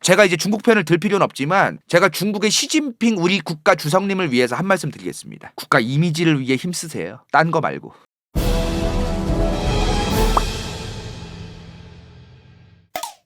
제가 이제 중국 편을 들 필요는 없지만 제가 중국의 시진핑 우리 국가 주석님을 위해서 한 말씀 드리겠습니다. 국가 이미지를 위해 힘쓰세요. 딴 거 말고.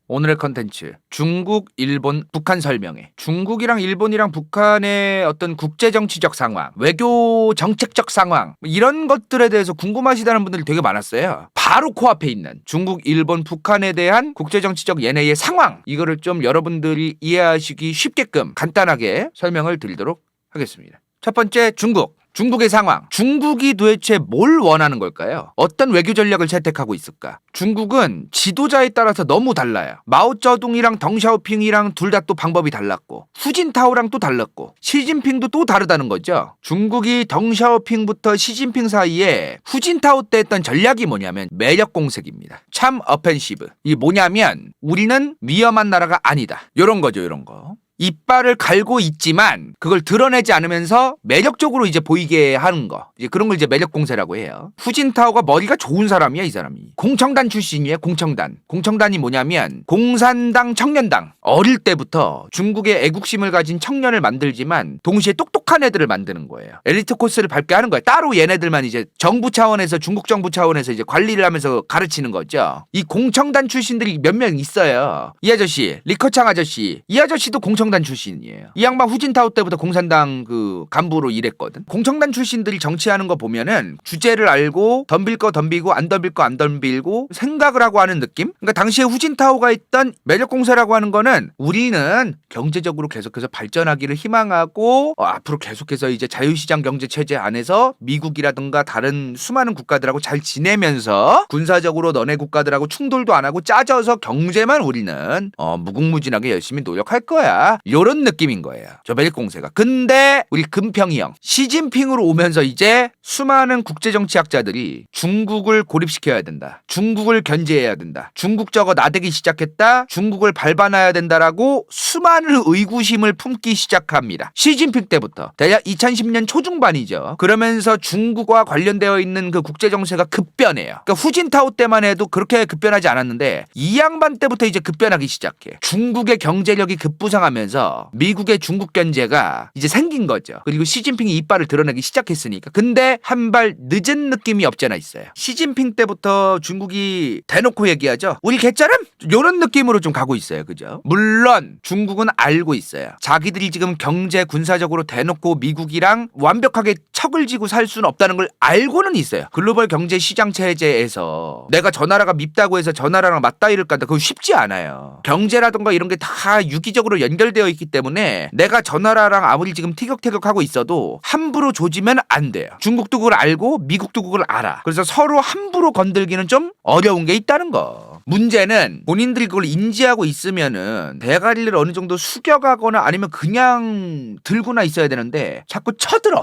오늘의 컨텐츠 중국, 일본, 북한 설명회. 중국이랑 일본이랑 북한의 어떤 국제정치적 상황, 외교 정책적 상황 이런 것들에 대해서 궁금하시다는 분들이 되게 많았어요. 바로 코앞에 있는 중국, 일본, 북한에 대한 국제정치적 얘네의 상황 이거를 좀 여러분들이 이해하시기 쉽게끔 간단하게 설명을 드리도록 하겠습니다. 첫 번째 중국. 중국의 상황. 중국이 도대체 뭘 원하는 걸까요? 어떤 외교 전략을 채택하고 있을까? 중국은 지도자에 따라서 너무 달라요. 마오쩌둥이랑 덩샤오핑이랑 둘 다 또 방법이 달랐고 후진타오랑 또 달랐고 시진핑도 또 다르다는 거죠. 중국이 덩샤오핑부터 시진핑 사이에 후진타오 때 했던 전략이 뭐냐면 매력 공세입니다. 참 어펜시브. 이게 뭐냐면 우리는 위험한 나라가 아니다. 요런 거죠, 요런 거. 이빨을 갈고 있지만 그걸 드러내지 않으면서 매력적으로 이제 보이게 하는 거. 이제 그런 걸 이제 매력 공세라고 해요. 후진타오가 머리가 좋은 사람이야, 이 사람이. 공청단 출신이에요, 공청단. 공청단이 뭐냐면 공산당 청년당. 어릴 때부터 중국의 애국심을 가진 청년을 만들지만 동시에 똑똑한 애들을 만드는 거예요. 엘리트 코스를 밟게 하는 거예요. 따로 얘네들만 이제 정부 차원에서 중국 정부 차원에서 이제 관리를 하면서 가르치는 거죠. 이 공청단 출신들이 몇 명 있어요. 이 아저씨, 리커창 아저씨. 이 아저씨도 공청단 출신이에요. 이 양반 후진타오 때부터 공산당 그 간부로 일했거든. 공청단 출신들이 정치하는 거 보면은 주제를 알고 덤빌 거 덤비고 안 덤빌 거 안 덤빌고 생각을 하고 하는 느낌? 그러니까 당시에 후진타오가 했던 매력 공세라고 하는 거는 우리는 경제적으로 계속해서 발전하기를 희망하고 앞으로 계속해서 이제 자유시장 경제 체제 안에서 미국이라든가 다른 수많은 국가들하고 잘 지내면서 군사적으로 너네 국가들하고 충돌도 안 하고 짜져서 경제만 우리는 무궁무진하게 열심히 노력할 거야. 요런 느낌인 거예요. 저 매력 공세가. 근데 우리 금평이 형 시진핑으로 오면서 이제 수많은 국제정치학자들이 중국을 고립시켜야 된다. 중국을 견제해야 된다. 중국 저거 나대기 시작했다. 중국을 밟아놔야 된다라고 수많은 의구심을 품기 시작합니다. 시진핑 때부터. 대략 2010년 초중반이죠. 그러면서 중국과 관련되어 있는 그 국제정세가 급변해요. 그러니까 후진타오 때만 해도 그렇게 급변하지 않았는데 이 양반 때부터 이제 급변하기 시작해. 중국의 경제력이 급부상하면서 미국의 중국 견제가 이제 생긴 거죠. 그리고 시진핑이 이빨을 드러내기 시작했으니까. 근데 한 발 늦은 느낌이 없잖아 있어요. 시진핑 때부터 중국이 대놓고 얘기하죠. 우리 개짜름? 이런 느낌으로 좀 가고 있어요. 그죠? 물론 중국은 알고 있어요. 자기들이 지금 경제 군사적으로 대놓고 미국이랑 완벽하게 척을 지고 살 수는 없다는 걸 알고는 있어요. 글로벌 경제 시장 체제에서 내가 저 나라가 밉다고 해서 저 나라랑 맞다이를 깐다. 그거 쉽지 않아요. 경제라든가 이런 게 다 유기적으로 연결되어 있기 때문에 내가 저 나라랑 아무리 지금 티격태격하고 있어도 함부로 조지면 안 돼요. 중국도 그걸 알고 미국도 그걸 알아. 그래서 서로 함부로 건들기는 좀 어려운 게 있다는 거. 문제는 본인들이 그걸 인지하고 있으면은 대가리를 어느 정도 숙여가거나 아니면 그냥 들고나 있어야 되는데 자꾸 쳐들어.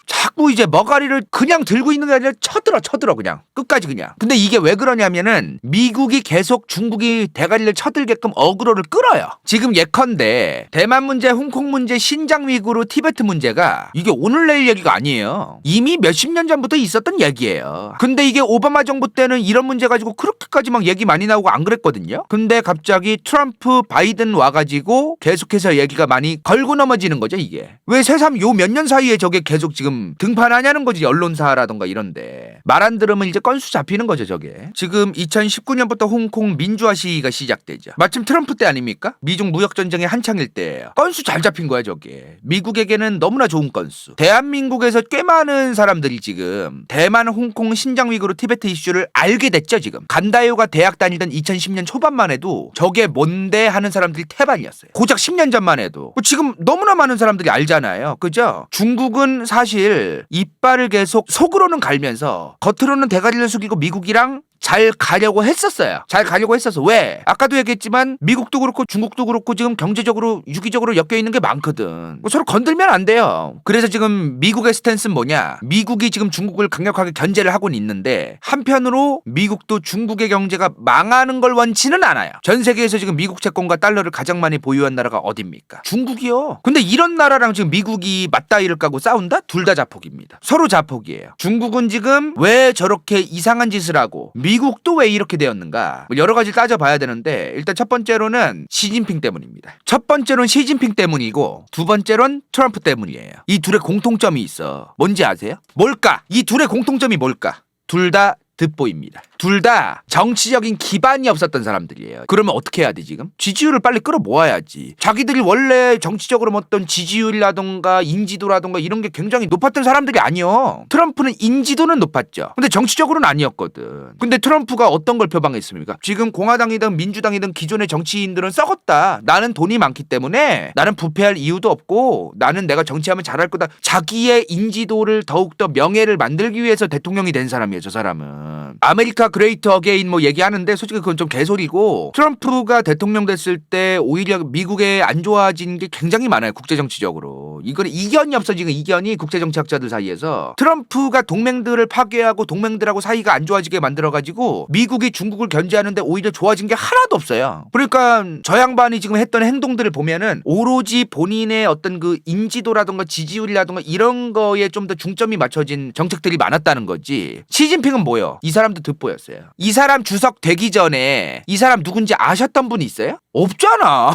자꾸 이제 머가리를 그냥 들고 있는 게 아니라 쳐들어 그냥 끝까지 그냥. 근데 이게 왜 그러냐면은 미국이 계속 중국이 대가리를 쳐들게끔 어그로를 끌어요. 지금 예컨대 대만 문제, 홍콩 문제, 신장 위구르, 티베트 문제가 이게 오늘 내일 얘기가 아니에요. 이미 몇십 년 전부터 있었던 얘기예요. 근데 이게 오바마 정부 때는 이런 문제 가지고 그렇게까지 막 얘기 많이 나오고 안 그랬거든요. 근데 갑자기 트럼프, 바이든 와가지고 계속해서 얘기가 많이 걸고 넘어지는 거죠. 이게 왜 새삼 요 몇 년 사이에 저게 계속 지금 등판하냐는 거지. 언론사라던가 이런데 말 안 들으면 이제 건수 잡히는 거죠. 저게 지금 2019년부터 홍콩 민주화 시위가 시작되죠. 마침 트럼프 때 아닙니까? 미중 무역전쟁이 한창일 때예요. 건수 잘 잡힌 거야. 저게 미국에게는 너무나 좋은 건수. 대한민국에서 꽤 많은 사람들이 지금 대만, 홍콩, 신장 위구르, 티베트 이슈를 알게 됐죠. 지금 간다요가 대학 다니던 2010년 초반만 해도 저게 뭔데 하는 사람들이 태반이었어요. 고작 10년 전만 해도. 지금 너무나 많은 사람들이 알잖아요. 그죠? 중국은 사실 이빨을 계속 속으로는 갈면서 겉으로는 대가리를 숙이고 미국이랑 잘 가려고 했었어요. 잘 가려고 했었어. 왜? 아까도 얘기했지만 미국도 그렇고 중국도 그렇고 지금 경제적으로 유기적으로 엮여 있는 게 많거든. 서로 건들면 안 돼요. 그래서 지금 미국의 스탠스는 뭐냐? 미국이 지금 중국을 강력하게 견제를 하고는 있는데 한편으로 미국도 중국의 경제가 망하는 걸 원치는 않아요. 전 세계에서 지금 미국 채권과 달러를 가장 많이 보유한 나라가 어딥니까? 중국이요. 근데 이런 나라랑 지금 미국이 맞다이를 까고 싸운다? 둘 다 자폭입니다. 서로 자폭이에요. 중국은 지금 왜 저렇게 이상한 짓을 하고 미국도 왜 이렇게 되었는가? 여러 가지 따져봐야 되는데 일단 첫 번째로는 시진핑 때문입니다. 첫 번째로는 시진핑 때문이고 두 번째로는 트럼프 때문이에요. 이 둘의 공통점이 있어. 뭔지 아세요? 뭘까? 이 둘의 공통점이 뭘까? 둘 다 득보입니다. 둘 다 정치적인 기반이 없었던 사람들이에요. 그러면 어떻게 해야 돼 지금? 지지율을 빨리 끌어모아야지. 자기들이 원래 정치적으로 어떤 지지율이라던가 인지도라던가 이런 게 굉장히 높았던 사람들이 아니요. 트럼프는 인지도는 높았죠. 근데 정치적으로는 아니었거든. 근데 트럼프가 어떤 걸 표방했습니까? 지금 공화당이든 민주당이든 기존의 정치인들은 썩었다. 나는 돈이 많기 때문에 나는 부패할 이유도 없고 나는 내가 정치하면 잘할 거다. 자기의 인지도를 더욱더 명예를 만들기 위해서 대통령이 된 사람이에요. 저 사람은. 아메리카 그레이트 어게인 뭐 얘기하는데 솔직히 그건 좀 개소리고 트럼프가 대통령 됐을 때 오히려 미국에 안 좋아진 게 굉장히 많아요. 국제정치적으로. 이건 이견이 없어지는 이견이 국제정치학자들 사이에서 트럼프가 동맹들을 파괴하고 동맹들하고 사이가 안 좋아지게 만들어가지고 미국이 중국을 견제하는데 오히려 좋아진 게 하나도 없어요. 그러니까 저 양반이 지금 했던 행동들을 보면은 오로지 본인의 어떤 그 인지도라든가 지지율이라든가 이런 거에 좀 더 중점이 맞춰진 정책들이 많았다는 거지. 시진핑은 뭐요? 이 사람도 득보였어요. 이 사람 주석 되기 전에 이 사람 누군지 아셨던 분이 있어요? 없잖아.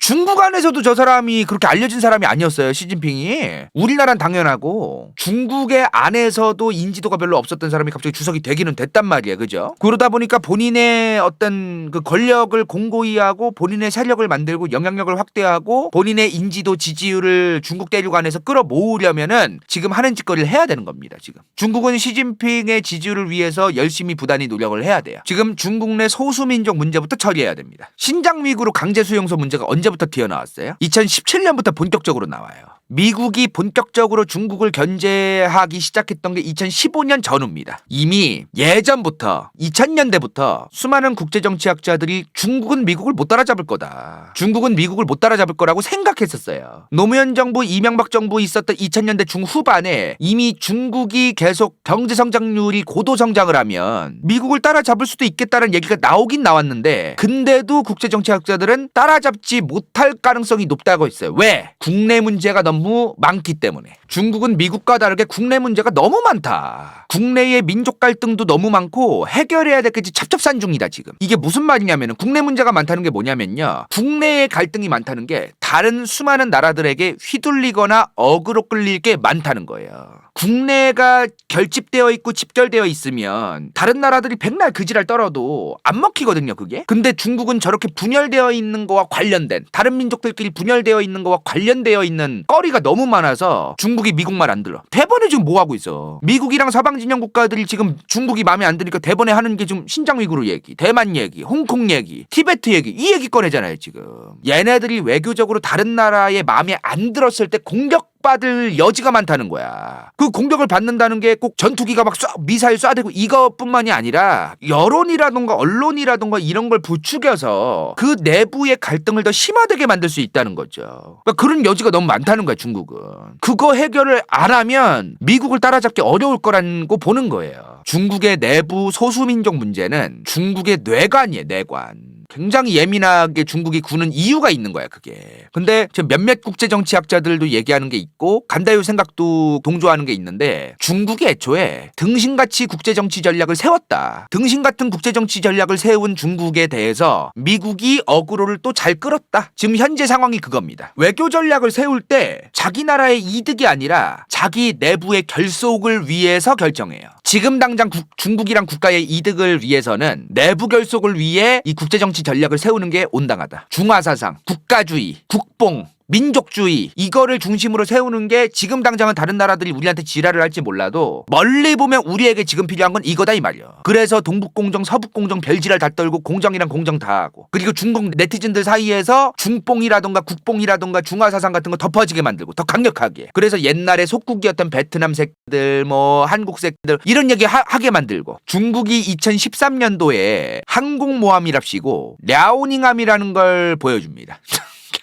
중국 안에서도 저 사람이 그렇게 알려진 사람이 아니었어요. 시진핑이. 우리나라는 당연하고 중국의 안에서도 인지도가 별로 없었던 사람이 갑자기 주석이 되기는 됐단 말이에요. 그죠? 그러다 보니까 본인의 어떤 그 권력을 공고히 하고 본인의 세력을 만들고 영향력을 확대하고 본인의 인지도 지지율을 중국 대륙 안에서 끌어모으려면은 지금 하는 짓거리를 해야 되는 겁니다. 지금 중국은 시진핑의 지지율을 위해서 열심히 부단히 노력을 해야 돼요. 지금 중국 내 소수민족 문제부터 처리해야 됩니다. 신장 위구르 강제 수용소 문제가 언제부터 튀어나왔어요? 2017년부터 본격적으로 나와요. 미국이 본격적으로 중국을 견제하기 시작했던 게 2015년 전후입니다. 이미 예전부터 2000년대부터 수많은 국제정치학자들이 중국은 미국을 못 따라잡을 거다. 중국은 미국을 못 따라잡을 거라고 생각했었어요. 노무현 정부, 이명박 정부 있었던 2000년대 중후반에 이미 중국이 계속 경제 성장률이 고도 성장을 하면 미국을 따라잡을 수도 있겠다는 얘기가 나오긴 나왔는데 근데도 국제정치학자들은 따라잡지 못할 가능성이 높다고 했어요. 왜? 국내 문제가 너무 많기 때문에. 중국은 미국과 다르게 국내 문제가 너무 많다. 국내의 민족 갈등도 너무 많고 해결해야 될 게 첩첩산중이다 지금. 이게 무슨 말이냐면은 국내 문제가 많다는 게 뭐냐면요. 국내의 갈등이 많다는 게 다른 수많은 나라들에게 휘둘리거나 어그로 끌릴 게 많다는 거예요. 국내가 결집되어 있고 집결되어 있으면 다른 나라들이 백날 그 지랄 떨어도 안 먹히거든요 그게. 근데 중국은 저렇게 분열되어 있는 거와 관련된 다른 민족들끼리 분열되어 있는 거와 관련되어 있는 거리가 너무 많아서 중국이 미국 말 안 들어. 대번에 지금 뭐 하고 있어. 미국이랑 서방 진영 국가들이 지금 중국이 마음에 안 드니까 대번에 하는 게 지금 신장 위구르 얘기, 대만 얘기, 홍콩 얘기, 티베트 얘기 이 얘기 꺼내잖아요 지금. 얘네들이 외교적으로 다른 나라에 마음에 안 들었을 때 공격받을 여지가 많다는 거야. 그 공격을 받는다는 게 꼭 전투기가 막 미사일 쏴대고 이것뿐만이 아니라 여론이라던가 언론이라던가 이런 걸 부추겨서 그 내부의 갈등을 더 심화되게 만들 수 있다는 거죠. 그러니까 그런 여지가 너무 많다는 거야 중국은. 그거 해결을 안 하면 미국을 따라잡기 어려울 거라고 보는 거예요. 중국의 내부 소수민족 문제는 중국의 뇌관이에요. 뇌관. 굉장히 예민하게 중국이 구는 이유가 있는 거야 그게. 근데 지금 몇몇 국제정치학자들도 얘기하는 게 있고 간다요 생각도 동조하는 게 있는데 중국이 애초에 등신같이 국제정치 전략을 세웠다. 등신 같은 국제정치 전략을 세운 중국에 대해서 미국이 어그로를 또 잘 끌었다. 지금 현재 상황이 그겁니다. 외교 전략을 세울 때 자기 나라의 이득이 아니라 자기 내부의 결속을 위해서 결정해요. 지금 당장 중국이랑 국가의 이득을 위해서는 내부 결속을 위해 이 국제정치 전략을 세우는 게 온당하다. 중화사상, 국가주의, 국뽕, 민족주의 이거를 중심으로 세우는 게 지금 당장은 다른 나라들이 우리한테 지랄을 할지 몰라도 멀리 보면 우리에게 지금 필요한 건 이거다 이 말이야. 그래서 동북공정 서북공정 별지랄 다 떨고 공정이랑 공정 다 하고 그리고 중국 네티즌들 사이에서 중뽕이라던가 국뽕이라던가 중화사상 같은 거 덮어지게 만들고 더 강력하게. 그래서 옛날에 속국이었던 베트남 새끼들 뭐 한국 새끼들 이런 얘기 하게 만들고 중국이 2013년도에 항공모함이랍시고 랴오닝함이라는 걸 보여줍니다.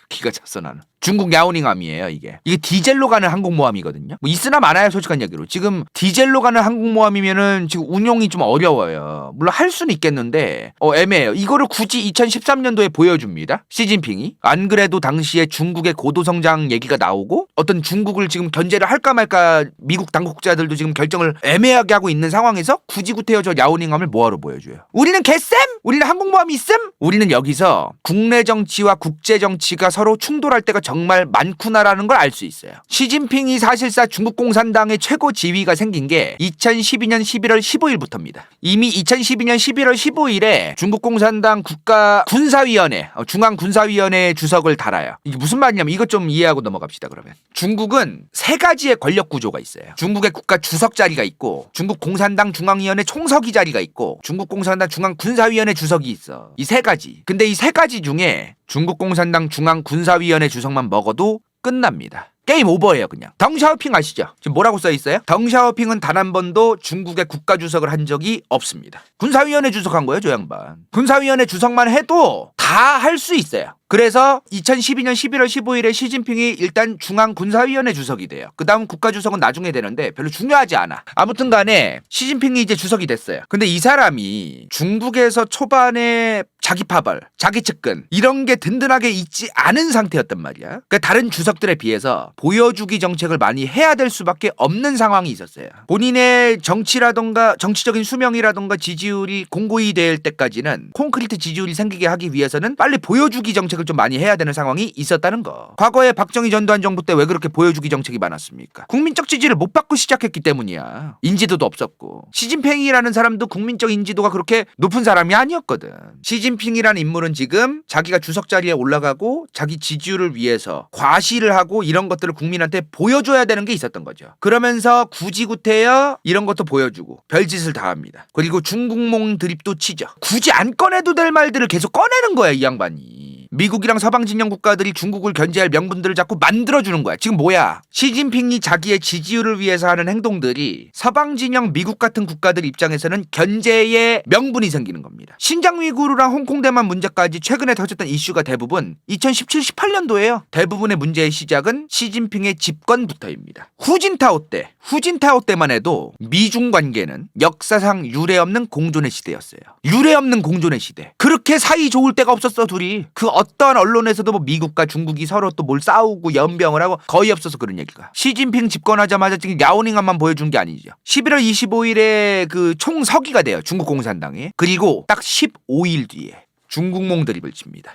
기가 찼어 나는. 중국 야오닝함이에요. 이게 디젤로 가는 항공모함이거든요. 뭐 있으나 마나야 솔직한 얘기로 지금 디젤로 가는 항공모함이면은 지금 운용이 좀 어려워요. 물론 할 수는 있겠는데 애매해요. 이거를 굳이 2013년도에 보여줍니다. 시진핑이. 안 그래도 당시에 중국의 고도성장 얘기가 나오고 어떤 중국을 지금 견제를 할까 말까 미국 당국자들도 지금 결정을 애매하게 하고 있는 상황에서 굳이 구태여 저 야오닝함을 뭐하러 보여줘요. 우리는 개쌤? 우리는 항공모함이 있음? 우리는 여기서 국내 정치와 국제 정치가 서로 충돌할 때가 정말 많구나라는 걸 알 수 있어요. 시진핑이 사실상 중국 공산당의 최고 지위가 생긴 게 2012년 11월 15일부터입니다. 이미 2012년 11월 15일에 중국 공산당 국가 군사위원회, 중앙군사위원회 주석을 달아요. 이게 무슨 말이냐면 이것 좀 이해하고 넘어갑시다. 그러면 중국은 세 가지의 권력 구조가 있어요. 중국의 국가 주석 자리가 있고, 중국 공산당 중앙위원회 총서기 자리가 있고, 중국 공산당 중앙군사위원회 주석이 있어. 이 세 가지. 근데 이 세 가지 중에 중국 공산당 중앙군사위원회 주석만 먹어도 끝납니다. 게임 오버예요. 그냥. 덩샤오핑 아시죠? 지금 뭐라고 써있어요? 덩샤오핑은 단 한 번도 중국의 국가주석을 한 적이 없습니다. 군사위원회 주석한 거예요. 저 양반. 군사위원회 주석만 해도 다 할 수 있어요. 그래서 2012년 11월 15일에 시진핑이 일단 중앙군사위원회 주석이 돼요. 그 다음 국가주석은 나중에 되는데 별로 중요하지 않아. 아무튼 간에 시진핑이 이제 주석이 됐어요. 근데 이 사람이 중국에서 초반에 자기 파벌, 자기 측근 이런 게 든든하게 있지 않은 상태였단 말이야. 그러니까 다른 주석들에 비해서 보여주기 정책을 많이 해야 될 수밖에 없는 상황이 있었어요. 본인의 정치라던가 정치적인 수명이라던가 지지율이 공고히 될 때까지는 콘크리트 지지율이 생기게 하기 위해서는 빨리 보여주기 정책을 좀 많이 해야 되는 상황이 있었다는 거. 과거에 박정희 전두환 정부 때 왜 그렇게 보여주기 정책이 많았습니까? 국민적 지지를 못 받고 시작했기 때문이야. 인지도도 없었고. 시진핑이라는 사람도 국민적 인지도가 그렇게 높은 사람이 아니었거든. 시진핑이라는 인물은 지금 자기가 주석 자리에 올라가고 자기 지지율을 위해서 과시를 하고 이런 것들을 국민한테 보여줘야 되는 게 있었던 거죠. 그러면서 굳이 구태여 이런 것도 보여주고 별짓을 다 합니다. 그리고 중국몽 드립도 치죠. 굳이 안 꺼내도 될 말들을 계속 꺼내는 거야, 이 양반이. 미국이랑 서방 진영 국가들이 중국을 견제할 명분들을 자꾸 만들어주는 거야. 지금 뭐야? 시진핑이 자기의 지지율을 위해서 하는 행동들이 서방 진영 미국 같은 국가들 입장에서는 견제의 명분이 생기는 겁니다. 신장 위구르랑 홍콩 대만 문제까지 최근에 터졌던 이슈가 대부분 2017, 18년도예요. 대부분의 문제의 시작은 시진핑의 집권부터입니다. 후진타오 때만 해도 미중 관계는 역사상 유례없는 공존의 시대였어요. 유례없는 공존의 시대. 그렇게 사이 좋을 때가 없었어, 둘이. 그 어떤 언론에서도 뭐 미국과 중국이 서로 또 뭘 싸우고 연병을 하고 거의 없어서 그런 얘기가. 시진핑 집권하자마자 지금 야오닝함만 보여준 게 아니죠. 11월 25일에 그 총서기가 돼요. 중국 공산당이. 그리고 딱 15일 뒤에 중국몽 드립을 칩니다.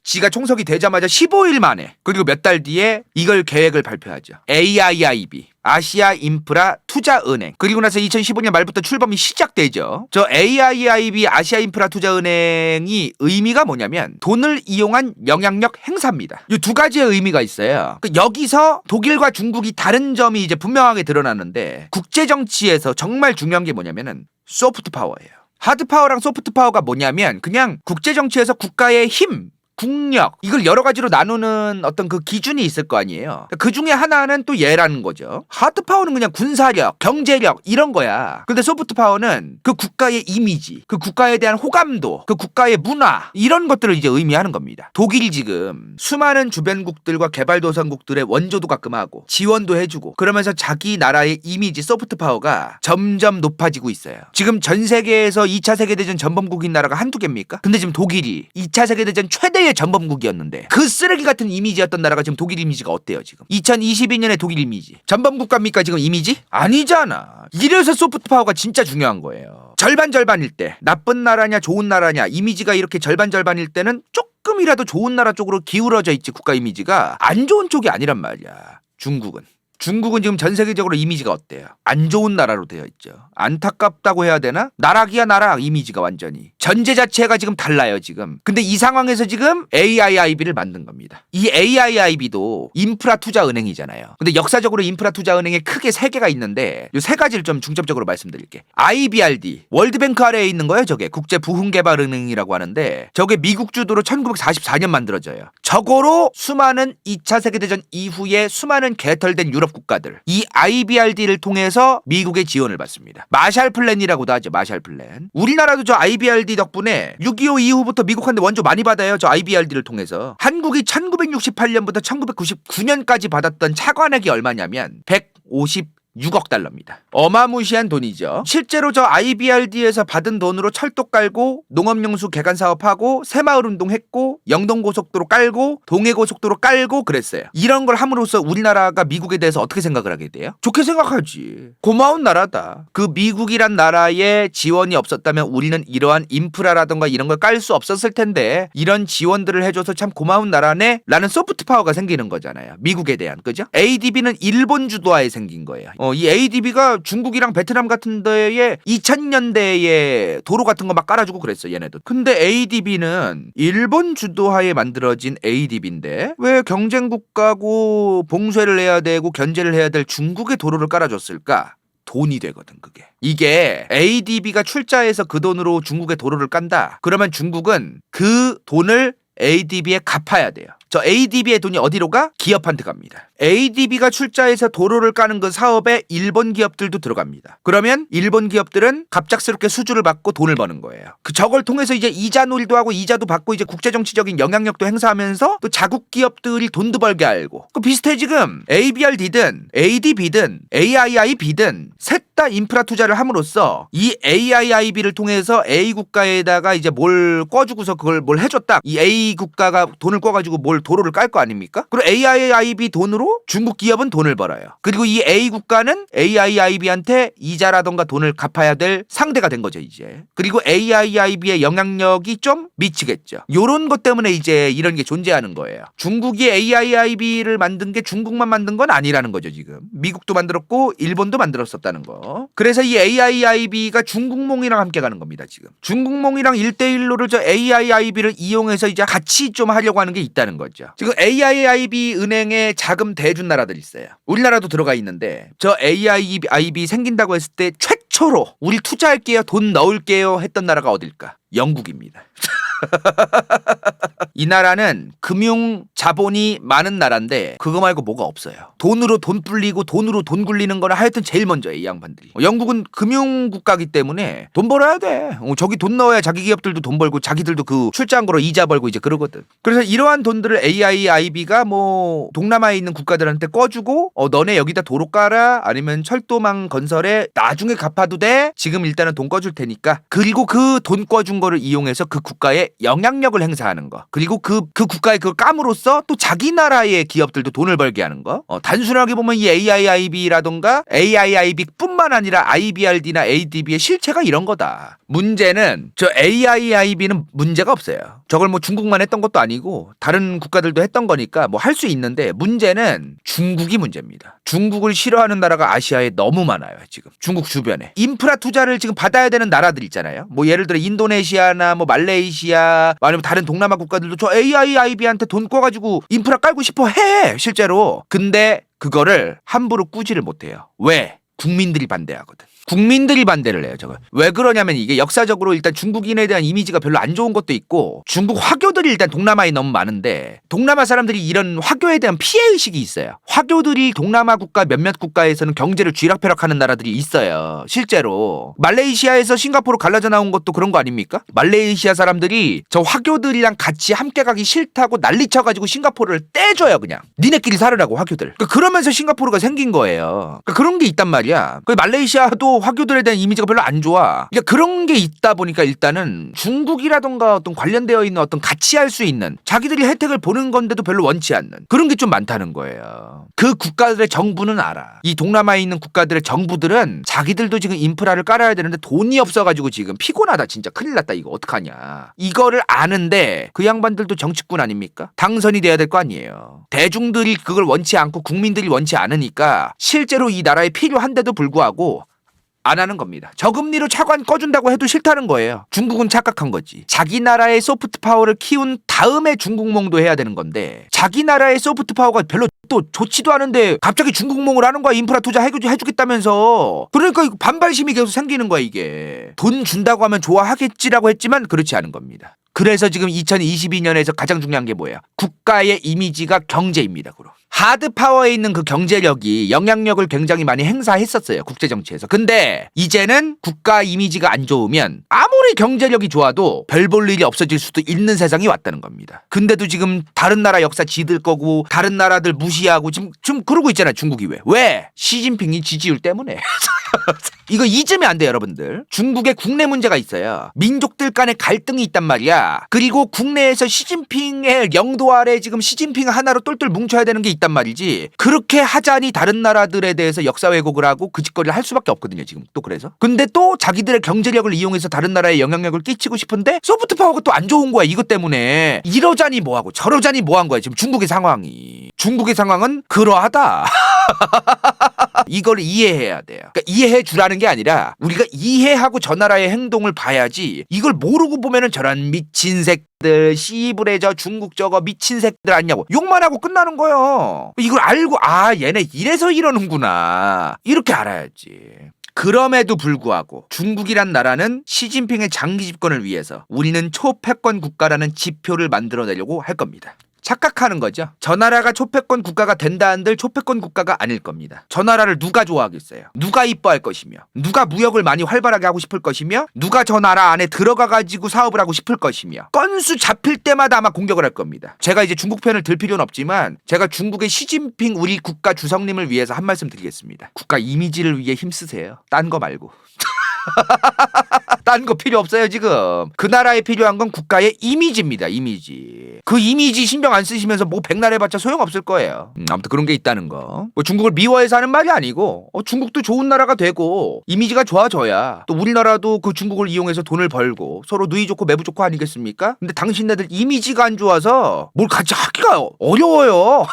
지가 총석이 되자마자 15일 만에 그리고 몇 달 뒤에 이걸 계획을 발표하죠. AIIB 아시아 인프라 투자은행. 그리고 나서 2015년 말부터 출범이 시작되죠. 저 AIIB 아시아 인프라 투자은행이 의미가 뭐냐면 돈을 이용한 영향력 행사입니다. 이 두 가지의 의미가 있어요. 여기서 독일과 중국이 다른 점이 이제 분명하게 드러나는데 국제 정치에서 정말 중요한 게 뭐냐면은 소프트 파워예요. 하드 파워랑 소프트 파워가 뭐냐면 그냥 국제 정치에서 국가의 힘, 국력 이걸 여러 가지로 나누는 어떤 그 기준이 있을 거 아니에요. 그 중에 하나는 또 얘라는 거죠. 하드 파워는 그냥 군사력, 경제력 이런 거야. 근데 소프트 파워는 그 국가의 이미지, 그 국가에 대한 호감도, 그 국가의 문화 이런 것들을 이제 의미하는 겁니다. 독일이 지금 수많은 주변국들과 개발도상국들의 원조도 가끔 하고 지원도 해주고 그러면서 자기 나라의 이미지 소프트 파워가 점점 높아지고 있어요. 지금 전 세계에서 2차 세계대전 전범국인 나라가 한두 개입니까? 근데 지금 독일이 2차 세계대전 최대의 전범국이었는데 그 쓰레기 같은 이미지였던 나라가 지금 독일 이미지가 어때요 지금? 2022년의 독일 이미지 전범국가입니까 지금 이미지? 아니잖아. 이래서 소프트 파워가 진짜 중요한 거예요. 절반일 때 나쁜 나라냐 좋은 나라냐 이미지가 이렇게 절반일 때는 조금이라도 좋은 나라 쪽으로 기울어져 있지 국가 이미지가 안 좋은 쪽이 아니란 말이야. 중국은 지금 전 세계적으로 이미지가 어때요? 안 좋은 나라로 되어 있죠. 안타깝다고 해야 되나? 나락이야 나락 이미지가 완전히. 전제 자체가 지금 달라요 지금. 근데 이 상황에서 지금 AIIB를 만든 겁니다. 이 AIIB도 인프라 투자 은행이잖아요. 근데 역사적으로 인프라 투자 은행에 크게 세 개가 있는데 이 세 가지를 좀 중점적으로 말씀드릴게. IBRD 월드뱅크 아래에 있는 거예요 저게. 국제 부흥개발은행이라고 하는데 저게 미국 주도로 1944년 만들어져요. 저거로 수많은 2차 세계대전 이후에 수많은 개털된 유럽 유럽 국가들 이 IBRD를 통해서 미국의 지원을 받습니다. 마샬 플랜이라고도 하죠. 마샬 플랜. 우리나라도 저 IBRD 덕분에 6.25 이후부터 미국한테 원조 많이 받아요. 저 IBRD를 통해서. 한국이 1968년부터 1999년까지 받았던 차관액이 얼마냐면 156억 달러입니다. 어마무시한 돈이죠. 실제로 저 IBRD에서 받은 돈으로 철도 깔고 농업용수 개간 사업하고 새마을운동 했고 영동고속도로 깔고 동해고속도로 깔고 그랬어요. 이런 걸 함으로써 우리나라가 미국에 대해서 어떻게 생각을 하게 돼요? 좋게 생각하지. 고마운 나라다. 그 미국이란 나라의 지원이 없었다면 우리는 이러한 인프라라던가 이런 걸 깔 수 없었을 텐데 이런 지원들을 해줘서 참 고마운 나라네 라는 소프트 파워가 생기는 거잖아요. 미국에 대한. 그죠? ADB는 일본 주도하에 생긴 거예요. 이 ADB가 중국이랑 베트남 같은 데에 2000년대에 도로 같은 거 막 깔아주고 그랬어 얘네도. 근데 ADB는 일본 주도하에 만들어진 ADB인데 왜 경쟁국가고 봉쇄를 해야 되고 견제를 해야 될 중국의 도로를 깔아줬을까? 돈이 되거든 그게. 이게 ADB가 출자해서 그 돈으로 중국의 도로를 깐다. 그러면 중국은 그 돈을 ADB에 갚아야 돼요. 저 ADB의 돈이 어디로 가? 기업한테 갑니다. ADB가 출자해서 도로를 까는 그 사업에 일본 기업들도 들어갑니다. 그러면 일본 기업들은 갑작스럽게 수주를 받고 돈을 버는 거예요. 저걸 통해서 이제 이자 놀이도 하고 이자도 받고 이제 국제정치적인 영향력도 행사하면서 또 자국 기업들이 돈도 벌게 알고. 비슷해 지금. ABRD든 ADB든 AIIB든 셋 다 인프라 투자를 함으로써 이 AIIB를 통해서 A 국가에다가 이제 뭘 꿔주고서 그걸 뭘 해줬다. 이 A 국가가 돈을 꿔가지고 뭘 도로를 깔 거 아닙니까? 그리고 AIIB 돈으로 중국 기업은 돈을 벌어요. 그리고 이 A 국가는 AIIB한테 이자라던가 돈을 갚아야 될 상대가 된 거죠 이제. 그리고 AIIB의 영향력이 좀 미치겠죠. 요런 것 때문에 이제 이런 게 존재하는 거예요. 중국이 AIIB를 만든 게 중국만 만든 건 아니라는 거죠 지금. 미국도 만들었고 일본도 만들었었다는 거. 그래서 이 AIIB가 중국몽이랑 함께 가는 겁니다 지금. 중국몽이랑 1대1로를 저 AIIB를 이용해서 이제 같이 좀 하려고 하는 게 있다는 거죠. 지금 AIIB 은행에 자금 대준 나라들 있어요. 우리나라도 들어가 있는데 저 AIIB 생긴다고 했을 때 최초로 우리 투자할게요 돈 넣을게요 했던 나라가 어딜까? 영국입니다. 이 나라는 금융 자본이 많은 나라인데 그거 말고 뭐가 없어요. 돈으로 돈 불리고 돈으로 돈 굴리는 거는 하여튼 제일 먼저예요 이 양반들이. 영국은 금융 국가기 때문에 돈 벌어야 돼. 저기 돈 넣어야 자기 기업들도 돈 벌고 자기들도 그 출자한 거로 이자 벌고 이제 그러거든. 그래서 이러한 돈들을 AIIB가 뭐 동남아에 있는 국가들한테 꿔주고 너네 여기다 도로 깔아 아니면 철도망 건설에 나중에 갚아도 돼. 지금 일단은 돈 꿔줄 테니까. 그리고 그 돈 꿔준 거를 이용해서 그 국가에 영향력을 행사하는 거. 그리고 그 국가의 그 깜으로써 또 자기 나라의 기업들도 돈을 벌게 하는 거. 단순하게 보면 이 AIIB라던가 AIIB뿐만 아니라 IBRD나 ADB의 실체가 이런 거다. 문제는 저 AIIB는 문제가 없어요. 저걸 뭐 중국만 했던 것도 아니고 다른 국가들도 했던 거니까 뭐 할 수 있는데 문제는 중국이 문제입니다. 중국을 싫어하는 나라가 아시아에 너무 많아요 지금. 중국 주변에. 인프라 투자를 지금 받아야 되는 나라들 있잖아요. 뭐 예를 들어 인도네시아나 뭐 말레이시아 아니면 다른 동남아 국가들도 저 AIIB한테 돈 꿔가지고 인프라 깔고 싶어 해 실제로. 근데 그거를 함부로 꾸지를 못해요. 왜? 국민들이 반대하거든. 국민들이 반대를 해요 저걸. 왜 그러냐면 이게 역사적으로 일단 중국인에 대한 이미지가 별로 안 좋은 것도 있고 중국 화교들이 일단 동남아에 너무 많은데 동남아 사람들이 이런 화교에 대한 피해의식이 있어요. 화교들이 동남아 국가 몇몇 국가에서는 경제를 쥐락펴락하는 나라들이 있어요. 실제로 말레이시아에서 싱가포르 갈라져 나온 것도 그런 거 아닙니까? 말레이시아 사람들이 저 화교들이랑 같이 함께 가기 싫다고 난리쳐가지고 싱가포르를 떼줘요 그냥. 니네끼리 살으라고 화교들. 그러면서 싱가포르가 생긴 거예요. 그런 게 있단 말이야. 말레이시아도 화교들에 대한 이미지가 별로 안 좋아. 그러니까 그런 게 있다 보니까 일단은 중국이라던가 어떤 관련되어 있는 어떤 같이 할 수 있는 자기들이 혜택을 보는 건데도 별로 원치 않는 그런 게 좀 많다는 거예요. 그 국가들의 정부는 알아. 이 동남아에 있는 국가들의 정부들은 자기들도 지금 인프라를 깔아야 되는데 돈이 없어가지고 지금 피곤하다 진짜 큰일 났다 이거 어떡하냐. 이거를 아는데 그 양반들도 정치꾼 아닙니까? 당선이 돼야 될 거 아니에요. 대중들이 그걸 원치 않고 국민들이 원치 않으니까 실제로 이 나라에 필요한데도 불구하고 안 하는 겁니다. 저금리로 차관 꺼준다고 해도 싫다는 거예요. 중국은 착각한 거지. 자기 나라의 소프트 파워를 키운 다음에 중국몽도 해야 되는 건데 자기 나라의 소프트 파워가 별로 또 좋지도 않은데 갑자기 중국몽을 하는 거야. 인프라 투자 해주겠다면서. 그러니까 반발심이 계속 생기는 거야 이게. 돈 준다고 하면 좋아하겠지라고 했지만 그렇지 않은 겁니다. 그래서 지금 2022년에서 가장 중요한 게 뭐예요? 국가의 이미지가 경제입니다. 그럼. 하드 파워에 있는 그 경제력이 영향력을 굉장히 많이 행사했었어요. 국제 정치에서. 근데 이제는 국가 이미지가 안 좋으면 아무리 경제력이 좋아도 별 볼 일이 없어질 수도 있는 세상이 왔다는 겁니다. 근데도 지금 다른 나라 역사 지들 거고 다른 나라들 무시하고 지금 그러고 있잖아요. 중국이 왜? 시진핑이 지지율 때문에. 이거 잊으면 안 돼요, 여러분들. 중국에 국내 문제가 있어요. 민족들 간의 갈등이 있단 말이야. 그리고 국내에서 시진핑의 영도 아래 지금 시진핑 하나로 똘똘 뭉쳐야 되는 게 있단 말이지. 그렇게 하자니 다른 나라들에 대해서 역사 왜곡을 하고 그 짓거리를 할 수밖에 없거든요, 지금. 또 그래서. 근데 또 자기들의 경제력을 이용해서 다른 나라에 영향력을 끼치고 싶은데 소프트 파워가 또 안 좋은 거야, 이것 때문에. 이러자니 뭐하고 저러자니 뭐한 거야, 지금 중국의 상황이. 중국의 상황은 그러하다. 이걸 이해해야 돼요. 그러니까 이해해 주라는 게 아니라 우리가 이해하고 저 나라의 행동을 봐야지, 이걸 모르고 보면은 저런 미친 새들, 씨부레 저 중국 저거 미친 새들 아니냐고 욕만 하고 끝나는 거예요. 이걸 알고 얘네 이래서 이러는구나, 이렇게 알아야지. 그럼에도 불구하고 중국이란 나라는 시진핑의 장기 집권을 위해서 우리는 초패권 국가라는 지표를 만들어내려고 할 겁니다. 착각하는 거죠. 저 나라가 초패권 국가가 된다 한들 초패권 국가가 아닐 겁니다. 저 나라를 누가 좋아하겠어요? 누가 이뻐할 것이며, 누가 무역을 많이 활발하게 하고 싶을 것이며, 누가 저 나라 안에 들어가가지고 사업을 하고 싶을 것이며, 건수 잡힐 때마다 아마 공격을 할 겁니다. 제가 이제 중국 편을 들 필요는 없지만 제가 중국의 시진핑 우리 국가 주석님을 위해서 한 말씀 드리겠습니다. 국가 이미지를 위해 힘쓰세요. 딴 거 말고. 딴 거 필요 없어요. 지금 그 나라에 필요한 건 국가의 이미지입니다. 이미지. 그 이미지 신경 안 쓰시면서 뭐 백날 해봤자 소용없을 거예요. 아무튼 그런 게 있다는 거. 뭐 중국을 미워해서 하는 말이 아니고 중국도 좋은 나라가 되고 이미지가 좋아져야 또 우리나라도 그 중국을 이용해서 돈을 벌고 서로 누이 좋고 매부 좋고 아니겠습니까? 근데 당신네들 이미지가 안 좋아서 뭘 같이 하기가 어려워요.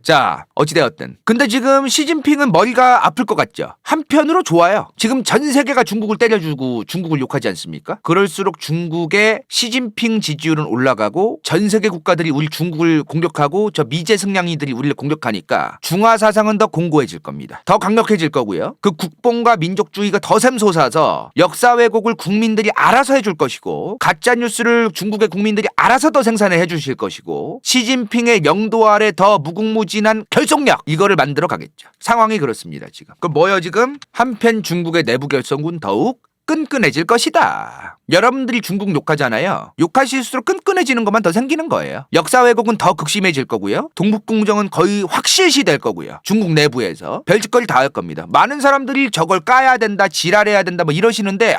자, 어찌되었든. 근데 지금 시진핑은 머리가 아플 것 같죠? 한편으로 좋아요. 지금 전 세계가 중국을 때려주고 중국을 욕하지 않습니까? 그럴수록 중국의 시진핑 지지율은 올라가고 전 세계 국가들이 우리 중국을 공격하고 저 미제 승냥이들이 우리를 공격하니까 중화 사상은 더 공고해질 겁니다. 더 강력해질 거고요. 그 국뽕과 민족주의가 더 샘솟아서 역사 왜곡을 국민들이 알아서 해줄 것이고, 가짜 뉴스를 중국의 국민들이 알아서 더 생산을 해주실 것이고, 시진핑의 영도 아래 더 무궁무진한 결속력, 이거를 만들어 가겠죠. 상황이 그렇습니다. 지금. 그럼 뭐예요 지금? 한편 중국의 내부 결속은 더욱 끈끈해질 것이다. 여러분들이 중국 욕하잖아요. 욕하실수록 끈끈해지는 것만 더 생기는 거예요. 역사 왜곡은 더 극심해질 거고요. 동북공정은 거의 확실시 될 거고요. 중국 내부에서 별짓거리 다 할 겁니다. 많은 사람들이 저걸 까야 된다, 지랄해야 된다 뭐 이러시는데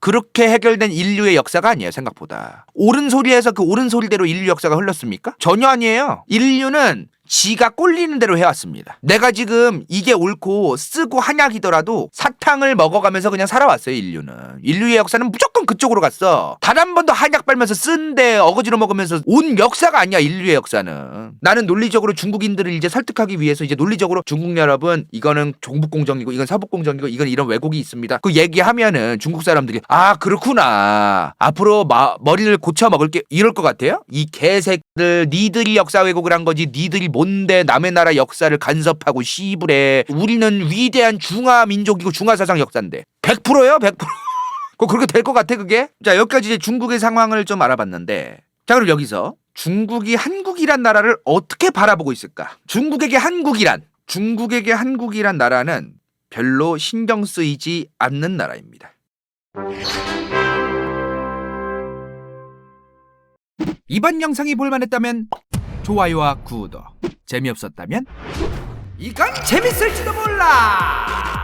그렇게 해결된 인류의 역사가 아니에요. 생각보다. 옳은 소리에서 그 옳은 소리대로 인류 역사가 흘렀습니까? 전혀 아니에요. 인류는 지가 꼴리는 대로 해왔습니다. 내가 지금 이게 옳고 쓰고 한약이더라도 사탕을 먹어가면서 그냥 살아왔어요. 인류는. 인류의 역사는 무조건 그쪽으로 갔어. 단 한 번도 한약 빨면서 쓴데 어거지로 먹으면서 온 역사가 아니야. 인류의 역사는. 나는 논리적으로 중국인들을 이제 설득하기 위해서 이제 논리적으로 중국 여러분, 이거는 종북공정이고 이건 서북공정이고 이건 이런 왜곡이 있습니다. 그 얘기하면은 중국 사람들이 그렇구나, 앞으로 머리를 고쳐 먹을게, 이럴 것 같아요. 이 개새들, 니들이 역사 왜곡을 한 거지, 니들이 뭔데 남의 나라 역사를 간섭하고 씨부래. 우리는 위대한 중화 민족이고 중화 사상 역사인데 100%요? 100%? 그렇게 될 것 같아 그게? 자, 여기까지 이제 중국의 상황을 좀 알아봤는데, 자, 그럼 여기서 중국이 한국이란 나라를 어떻게 바라보고 있을까? 중국에게 한국이란 나라는 별로 신경 쓰이지 않는 나라입니다. 이번 영상이 볼만했다면 좋아요와 구독, 재미없었다면 이건 재밌을지도 몰라.